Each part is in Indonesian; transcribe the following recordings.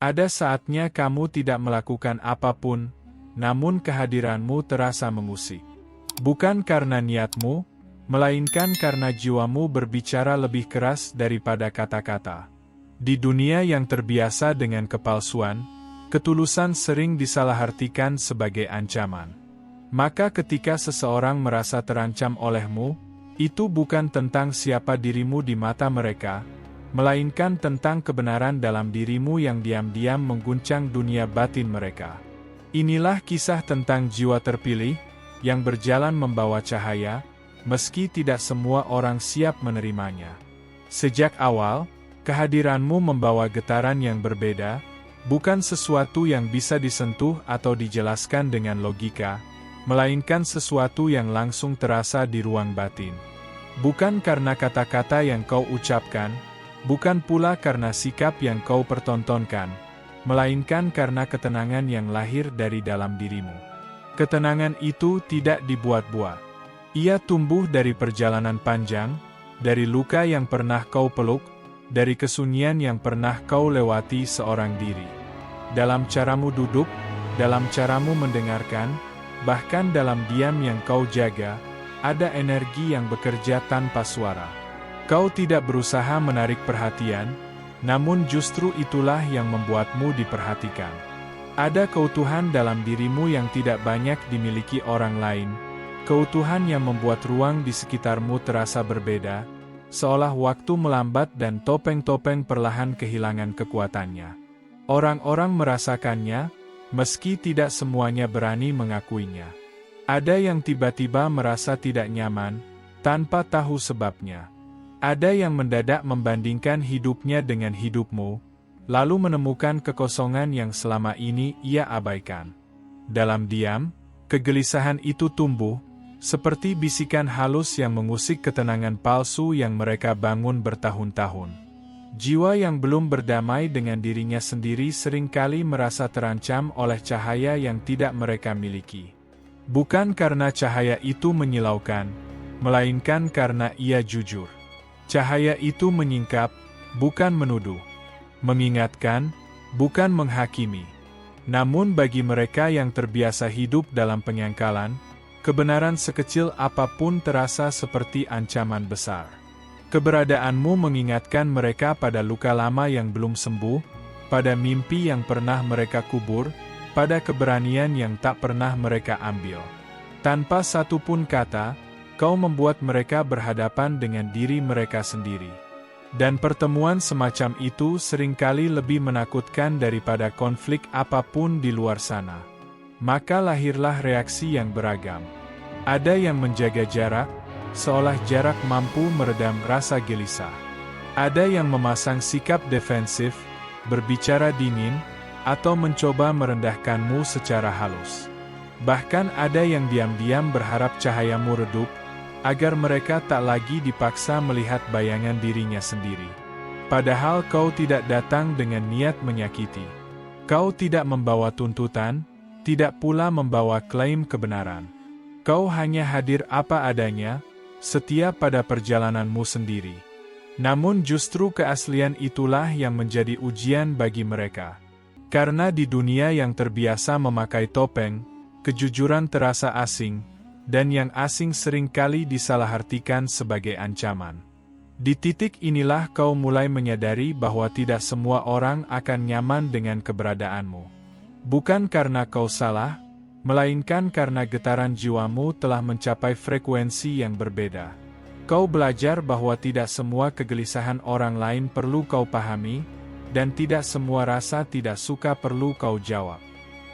Ada saatnya kamu tidak melakukan apapun, namun kehadiranmu terasa mengusik. Bukan karena niatmu, melainkan karena jiwamu berbicara lebih keras daripada kata-kata. Di dunia yang terbiasa dengan kepalsuan, ketulusan sering disalahartikan sebagai ancaman. Maka ketika seseorang merasa terancam olehmu, itu bukan tentang siapa dirimu di mata mereka, melainkan tentang kebenaran dalam dirimu yang diam-diam mengguncang dunia batin mereka. Inilah kisah tentang jiwa terpilih, yang berjalan membawa cahaya, meski tidak semua orang siap menerimanya. Sejak awal, kehadiranmu membawa getaran yang berbeda, bukan sesuatu yang bisa disentuh atau dijelaskan dengan logika, melainkan sesuatu yang langsung terasa di ruang batin. Bukan karena kata-kata yang kau ucapkan, bukan pula karena sikap yang kau pertontonkan, melainkan karena ketenangan yang lahir dari dalam dirimu. Ketenangan itu tidak dibuat-buat. Ia tumbuh dari perjalanan panjang, dari luka yang pernah kau peluk, dari kesunyian yang pernah kau lewati seorang diri. Dalam caramu duduk, dalam caramu mendengarkan, bahkan dalam diam yang kau jaga, ada energi yang bekerja tanpa suara. Kau tidak berusaha menarik perhatian, namun justru itulah yang membuatmu diperhatikan. Ada keutuhan dalam dirimu yang tidak banyak dimiliki orang lain, keutuhan yang membuat ruang di sekitarmu terasa berbeda, seolah waktu melambat dan topeng-topeng perlahan kehilangan kekuatannya. Orang-orang merasakannya, meski tidak semuanya berani mengakuinya. Ada yang tiba-tiba merasa tidak nyaman, tanpa tahu sebabnya. Ada yang mendadak membandingkan hidupnya dengan hidupmu, lalu menemukan kekosongan yang selama ini ia abaikan. Dalam diam, kegelisahan itu tumbuh, seperti bisikan halus yang mengusik ketenangan palsu yang mereka bangun bertahun-tahun. Jiwa yang belum berdamai dengan dirinya sendiri seringkali merasa terancam oleh cahaya yang tidak mereka miliki. Bukan karena cahaya itu menyilaukan, melainkan karena ia jujur. Cahaya itu menyingkap, bukan menuduh. Mengingatkan, bukan menghakimi. Namun bagi mereka yang terbiasa hidup dalam penyangkalan, kebenaran sekecil apapun terasa seperti ancaman besar. Keberadaanmu mengingatkan mereka pada luka lama yang belum sembuh, pada mimpi yang pernah mereka kubur, pada keberanian yang tak pernah mereka ambil. Tanpa satupun kata, kau membuat mereka berhadapan dengan diri mereka sendiri. Dan pertemuan semacam itu seringkali lebih menakutkan daripada konflik apapun di luar sana. Maka lahirlah reaksi yang beragam. Ada yang menjaga jarak, seolah jarak mampu meredam rasa gelisah. Ada yang memasang sikap defensif, berbicara dingin, atau mencoba merendahkanmu secara halus. Bahkan ada yang diam-diam berharap cahayamu redup, agar mereka tak lagi dipaksa melihat bayangan dirinya sendiri. Padahal kau tidak datang dengan niat menyakiti. Kau tidak membawa tuntutan, tidak pula membawa klaim kebenaran. Kau hanya hadir apa adanya, setia pada perjalananmu sendiri. Namun justru keaslian itulah yang menjadi ujian bagi mereka. Karena di dunia yang terbiasa memakai topeng, kejujuran terasa asing, dan yang asing seringkali disalahartikan sebagai ancaman. Di titik inilah kau mulai menyadari bahwa tidak semua orang akan nyaman dengan keberadaanmu. Bukan karena kau salah, melainkan karena getaran jiwamu telah mencapai frekuensi yang berbeda. Kau belajar bahwa tidak semua kegelisahan orang lain perlu kau pahami, dan tidak semua rasa tidak suka perlu kau jawab.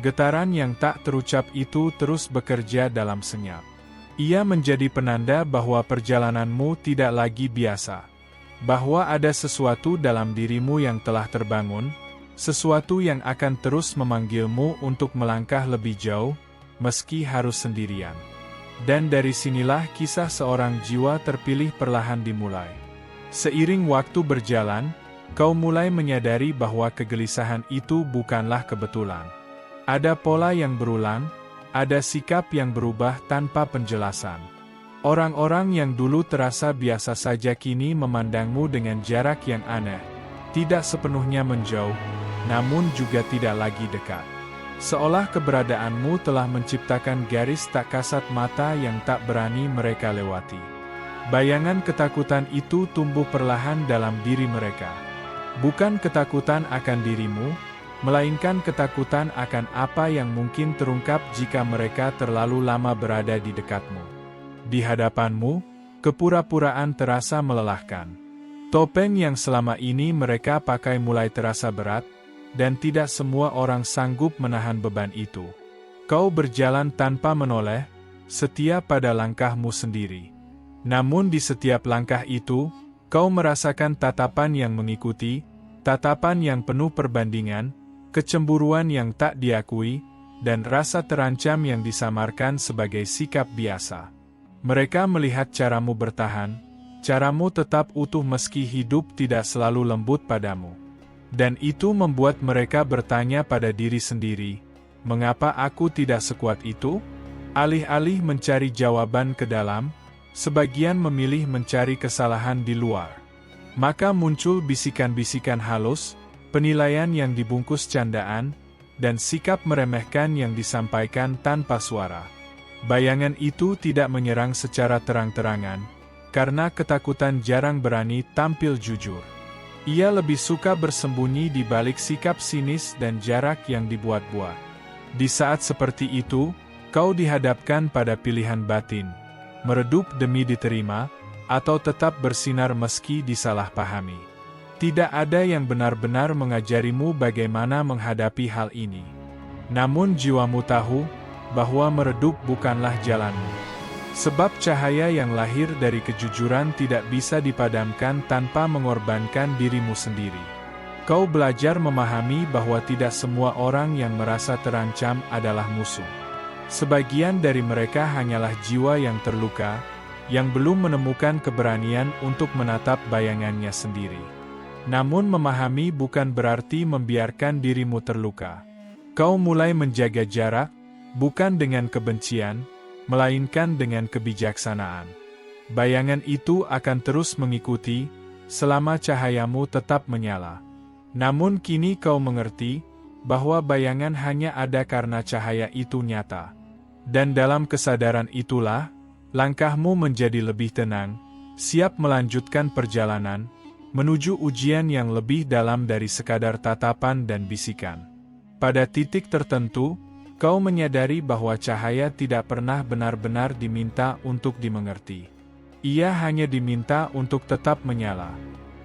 Getaran yang tak terucap itu terus bekerja dalam senyap. Ia menjadi penanda bahwa perjalananmu tidak lagi biasa. Bahwa ada sesuatu dalam dirimu yang telah terbangun, sesuatu yang akan terus memanggilmu untuk melangkah lebih jauh, meski harus sendirian. Dan dari sinilah kisah seorang jiwa terpilih perlahan dimulai. Seiring waktu berjalan, kau mulai menyadari bahwa kegelisahan itu bukanlah kebetulan. Ada pola yang berulang, ada sikap yang berubah tanpa penjelasan. Orang-orang yang dulu terasa biasa saja kini memandangmu dengan jarak yang aneh, tidak sepenuhnya menjauh, namun juga tidak lagi dekat. Seolah keberadaanmu telah menciptakan garis tak kasat mata yang tak berani mereka lewati. Bayangan ketakutan itu tumbuh perlahan dalam diri mereka. Bukan ketakutan akan dirimu, melainkan ketakutan akan apa yang mungkin terungkap jika mereka terlalu lama berada di dekatmu. Di hadapanmu, kepura-puraan terasa melelahkan. Topeng yang selama ini mereka pakai mulai terasa berat, dan tidak semua orang sanggup menahan beban itu. Kau berjalan tanpa menoleh, setia pada langkahmu sendiri. Namun di setiap langkah itu, kau merasakan tatapan yang mengikuti, tatapan yang penuh perbandingan, kecemburuan yang tak diakui, dan rasa terancam yang disamarkan sebagai sikap biasa. Mereka melihat caramu bertahan, caramu tetap utuh meski hidup tidak selalu lembut padamu. Dan itu membuat mereka bertanya pada diri sendiri, mengapa aku tidak sekuat itu? Alih-alih mencari jawaban ke dalam, sebagian memilih mencari kesalahan di luar. Maka muncul bisikan-bisikan halus, penilaian yang dibungkus candaan, dan sikap meremehkan yang disampaikan tanpa suara. Bayangan itu tidak menyerang secara terang-terangan, karena ketakutan jarang berani tampil jujur. Ia lebih suka bersembunyi di balik sikap sinis dan jarak yang dibuat-buat. Di saat seperti itu, kau dihadapkan pada pilihan batin, meredup demi diterima, atau tetap bersinar meski disalahpahami. Tidak ada yang benar-benar mengajarimu bagaimana menghadapi hal ini. Namun jiwamu tahu, bahwa meredup bukanlah jalanmu. Sebab cahaya yang lahir dari kejujuran tidak bisa dipadamkan tanpa mengorbankan dirimu sendiri. Kau belajar memahami bahwa tidak semua orang yang merasa terancam adalah musuh. Sebagian dari mereka hanyalah jiwa yang terluka, yang belum menemukan keberanian untuk menatap bayangannya sendiri. Namun memahami bukan berarti membiarkan dirimu terluka. Kau mulai menjaga jarak, bukan dengan kebencian, melainkan dengan kebijaksanaan. Bayangan itu akan terus mengikuti, selama cahayamu tetap menyala. Namun kini kau mengerti, bahwa bayangan hanya ada karena cahaya itu nyata. Dan dalam kesadaran itulah, langkahmu menjadi lebih tenang, siap melanjutkan perjalanan, menuju ujian yang lebih dalam dari sekadar tatapan dan bisikan. Pada titik tertentu, kau menyadari bahwa cahaya tidak pernah benar-benar diminta untuk dimengerti. Ia hanya diminta untuk tetap menyala.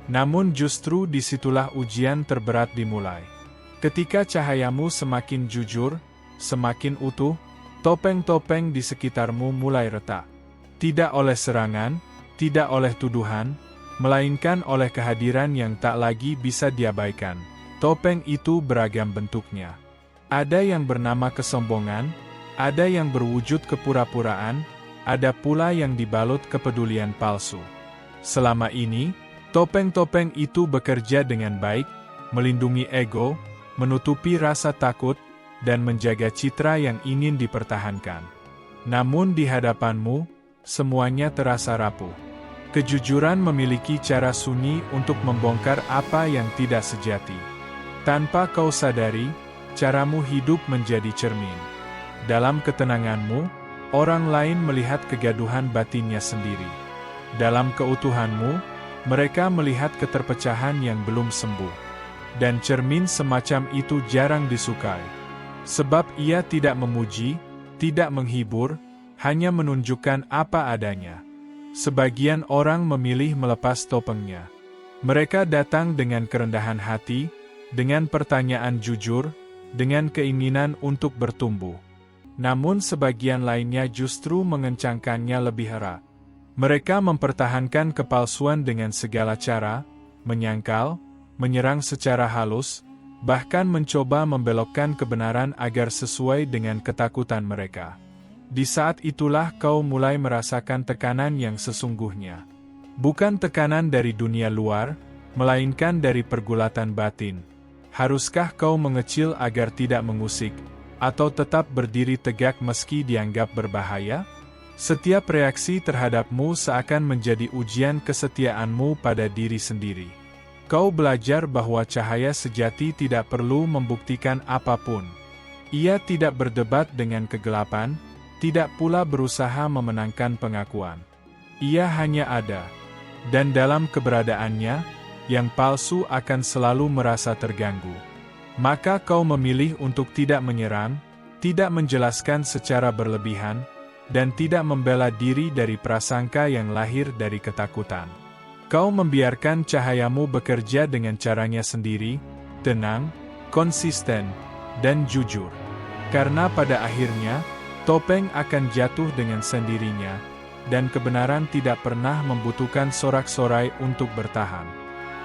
Namun justru disitulah ujian terberat dimulai. Ketika cahayamu semakin jujur, semakin utuh, topeng-topeng di sekitarmu mulai retak. Tidak oleh serangan, tidak oleh tuduhan, melainkan oleh kehadiran yang tak lagi bisa diabaikan. Topeng itu beragam bentuknya. Ada yang bernama kesombongan, ada yang berwujud kepura-puraan, ada pula yang dibalut kepedulian palsu. Selama ini, topeng-topeng itu bekerja dengan baik, melindungi ego, menutupi rasa takut, dan menjaga citra yang ingin dipertahankan. Namun di hadapanmu, semuanya terasa rapuh. Kejujuran memiliki cara sunyi untuk membongkar apa yang tidak sejati. Tanpa kau sadari, caramu hidup menjadi cermin. Dalam ketenanganmu, orang lain melihat kegaduhan batinnya sendiri. Dalam keutuhanmu, mereka melihat keterpecahan yang belum sembuh. Dan cermin semacam itu jarang disukai. Sebab ia tidak memuji, tidak menghibur, hanya menunjukkan apa adanya. Sebagian orang memilih melepas topengnya. Mereka datang dengan kerendahan hati, dengan pertanyaan jujur, dengan keinginan untuk bertumbuh. Namun sebagian lainnya justru mengencangkannya lebih erat. Mereka mempertahankan kepalsuan dengan segala cara, menyangkal, menyerang secara halus, bahkan mencoba membelokkan kebenaran agar sesuai dengan ketakutan mereka. Di saat itulah kau mulai merasakan tekanan yang sesungguhnya. Bukan tekanan dari dunia luar, melainkan dari pergulatan batin. Haruskah kau mengecil agar tidak mengusik, atau tetap berdiri tegak meski dianggap berbahaya? Setiap reaksi terhadapmu seakan menjadi ujian kesetiaanmu pada diri sendiri. Kau belajar bahwa cahaya sejati tidak perlu membuktikan apapun. Ia tidak berdebat dengan kegelapan, tidak pula berusaha memenangkan pengakuan. Ia hanya ada. Dan dalam keberadaannya, yang palsu akan selalu merasa terganggu. Maka kau memilih untuk tidak menyerang, tidak menjelaskan secara berlebihan, dan tidak membela diri dari prasangka yang lahir dari ketakutan. Kau membiarkan cahayamu bekerja dengan caranya sendiri, tenang, konsisten, dan jujur. Karena pada akhirnya, topeng akan jatuh dengan sendirinya, dan kebenaran tidak pernah membutuhkan sorak-sorai untuk bertahan.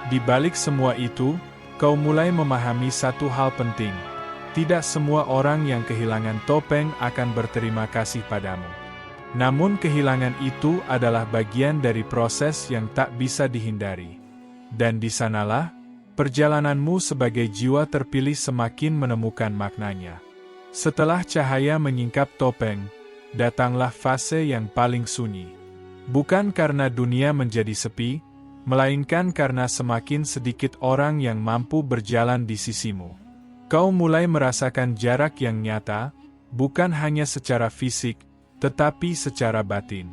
Di balik semua itu, kau mulai memahami satu hal penting. Tidak semua orang yang kehilangan topeng akan berterima kasih padamu. Namun kehilangan itu adalah bagian dari proses yang tak bisa dihindari. Dan di sanalah, perjalananmu sebagai jiwa terpilih semakin menemukan maknanya. Setelah cahaya menyingkap topeng, datanglah fase yang paling sunyi. Bukan karena dunia menjadi sepi, melainkan karena semakin sedikit orang yang mampu berjalan di sisimu. Kau mulai merasakan jarak yang nyata, bukan hanya secara fisik, tetapi secara batin.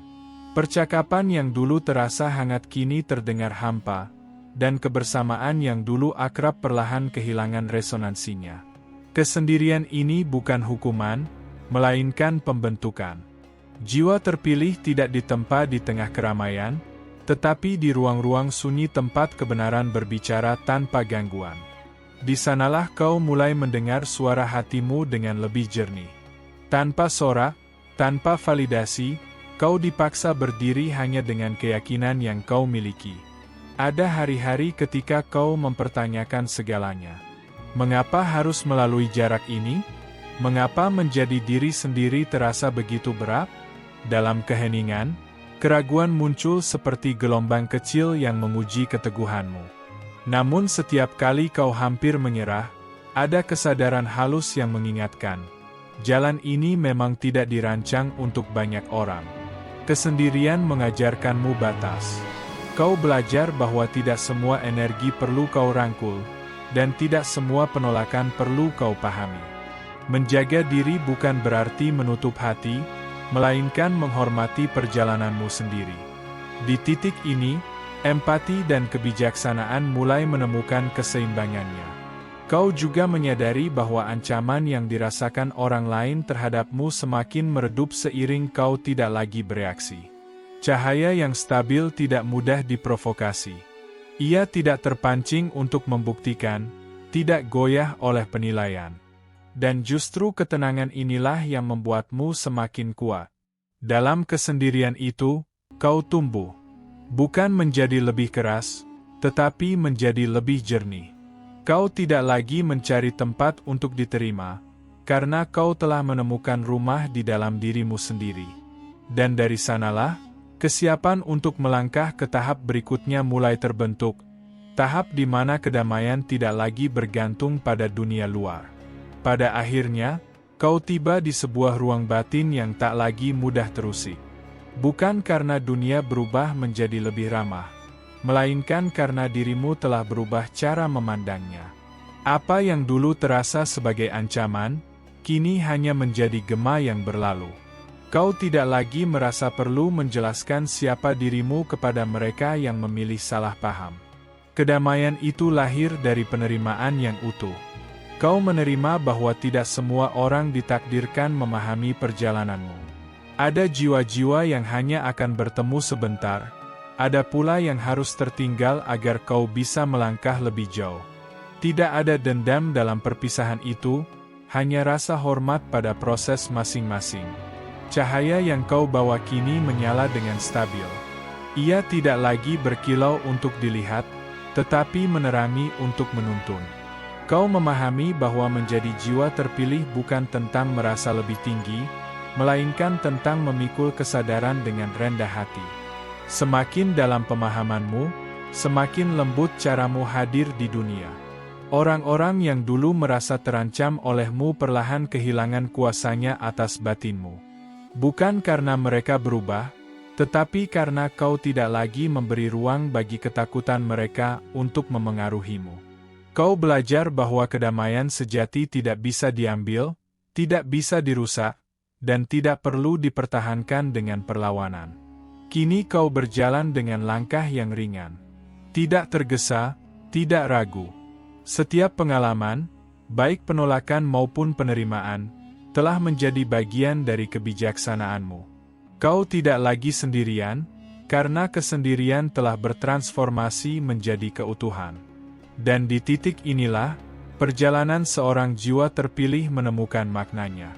Percakapan yang dulu terasa hangat kini terdengar hampa, dan kebersamaan yang dulu akrab perlahan kehilangan resonansinya. Kesendirian ini bukan hukuman, melainkan pembentukan. Jiwa terpilih tidak ditempa di tengah keramaian, tetapi di ruang-ruang sunyi tempat kebenaran berbicara tanpa gangguan. Di sanalah kau mulai mendengar suara hatimu dengan lebih jernih. Tanpa sorak, tanpa validasi, kau dipaksa berdiri hanya dengan keyakinan yang kau miliki. Ada hari-hari ketika kau mempertanyakan segalanya. Mengapa harus melalui jarak ini? Mengapa menjadi diri sendiri terasa begitu berat? Dalam keheningan, keraguan muncul seperti gelombang kecil yang menguji keteguhanmu. Namun setiap kali kau hampir menyerah, ada kesadaran halus yang mengingatkan. Jalan ini memang tidak dirancang untuk banyak orang. Kesendirian mengajarkanmu batas. Kau belajar bahwa tidak semua energi perlu kau rangkul, dan tidak semua penolakan perlu kau pahami. Menjaga diri bukan berarti menutup hati, melainkan menghormati perjalananmu sendiri. Di titik ini, empati dan kebijaksanaan mulai menemukan keseimbangannya. Kau juga menyadari bahwa ancaman yang dirasakan orang lain terhadapmu semakin meredup seiring kau tidak lagi bereaksi. Cahaya yang stabil tidak mudah diprovokasi. Ia tidak terpancing untuk membuktikan, tidak goyah oleh penilaian. Dan justru ketenangan inilah yang membuatmu semakin kuat. Dalam kesendirian itu, kau tumbuh. Bukan menjadi lebih keras, tetapi menjadi lebih jernih. Kau tidak lagi mencari tempat untuk diterima, karena kau telah menemukan rumah di dalam dirimu sendiri. Dan dari sanalah, kesiapan untuk melangkah ke tahap berikutnya mulai terbentuk, tahap di mana kedamaian tidak lagi bergantung pada dunia luar. Pada akhirnya, kau tiba di sebuah ruang batin yang tak lagi mudah terusik. Bukan karena dunia berubah menjadi lebih ramah, melainkan karena dirimu telah berubah cara memandangnya. Apa yang dulu terasa sebagai ancaman, kini hanya menjadi gema yang berlalu. Kau tidak lagi merasa perlu menjelaskan siapa dirimu kepada mereka yang memilih salah paham. Kedamaian itu lahir dari penerimaan yang utuh. Kau menerima bahwa tidak semua orang ditakdirkan memahami perjalananmu. Ada jiwa-jiwa yang hanya akan bertemu sebentar, ada pula yang harus tertinggal agar kau bisa melangkah lebih jauh. Tidak ada dendam dalam perpisahan itu, hanya rasa hormat pada proses masing-masing. Cahaya yang kau bawa kini menyala dengan stabil. Ia tidak lagi berkilau untuk dilihat, tetapi menerangi untuk menuntun. Kau memahami bahwa menjadi jiwa terpilih bukan tentang merasa lebih tinggi, melainkan tentang memikul kesadaran dengan rendah hati. Semakin dalam pemahamanmu, semakin lembut caramu hadir di dunia. Orang-orang yang dulu merasa terancam olehmu perlahan kehilangan kuasanya atas batinmu. Bukan karena mereka berubah, Tetapi karena kau tidak lagi memberi ruang bagi ketakutan mereka untuk memengaruhimu. Kau belajar bahwa kedamaian sejati tidak bisa diambil, tidak bisa dirusak, dan tidak perlu dipertahankan dengan perlawanan. Kini kau berjalan dengan langkah yang ringan. Tidak tergesa, tidak ragu. Setiap pengalaman, baik penolakan maupun penerimaan, telah menjadi bagian dari kebijaksanaanmu. Kau tidak lagi sendirian, karena kesendirian telah bertransformasi menjadi keutuhan. Dan di titik inilah, perjalanan seorang jiwa terpilih menemukan maknanya.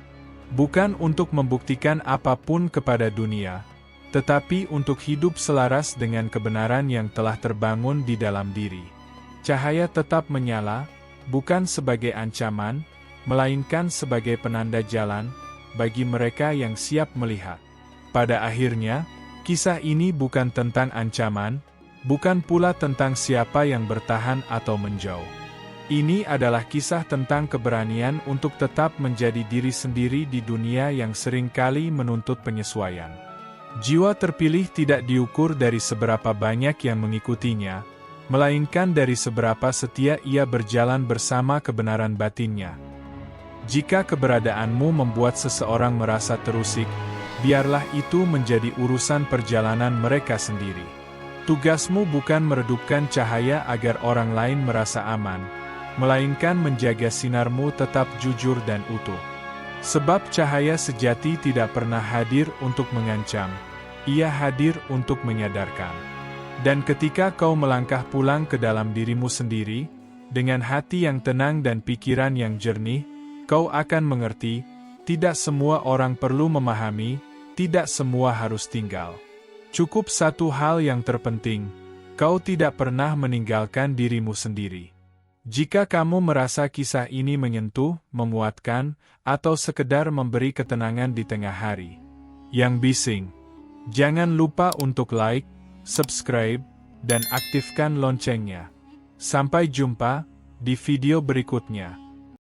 Bukan untuk membuktikan apapun kepada dunia, tetapi untuk hidup selaras dengan kebenaran yang telah terbangun di dalam diri. Cahaya tetap menyala, bukan sebagai ancaman, melainkan sebagai penanda jalan, bagi mereka yang siap melihat. Pada akhirnya, kisah ini bukan tentang ancaman, bukan pula tentang siapa yang bertahan atau menjauh. Ini adalah kisah tentang keberanian untuk tetap menjadi diri sendiri di dunia yang seringkali menuntut penyesuaian. Jiwa terpilih tidak diukur dari seberapa banyak yang mengikutinya, melainkan dari seberapa setia ia berjalan bersama kebenaran batinnya. Jika keberadaanmu membuat seseorang merasa terusik, biarlah itu menjadi urusan perjalanan mereka sendiri. Tugasmu bukan meredupkan cahaya agar orang lain merasa aman, melainkan menjaga sinarmu tetap jujur dan utuh. Sebab cahaya sejati tidak pernah hadir untuk mengancam, ia hadir untuk menyadarkan. Dan ketika kau melangkah pulang ke dalam dirimu sendiri, dengan hati yang tenang dan pikiran yang jernih, kau akan mengerti, tidak semua orang perlu memahami, tidak semua harus tinggal. Cukup satu hal yang terpenting, kau tidak pernah meninggalkan dirimu sendiri. Jika kamu merasa kisah ini menyentuh, memuatkan, atau sekedar memberi ketenangan di tengah hari yang bising, jangan lupa untuk like, subscribe, dan aktifkan loncengnya. Sampai jumpa di video berikutnya.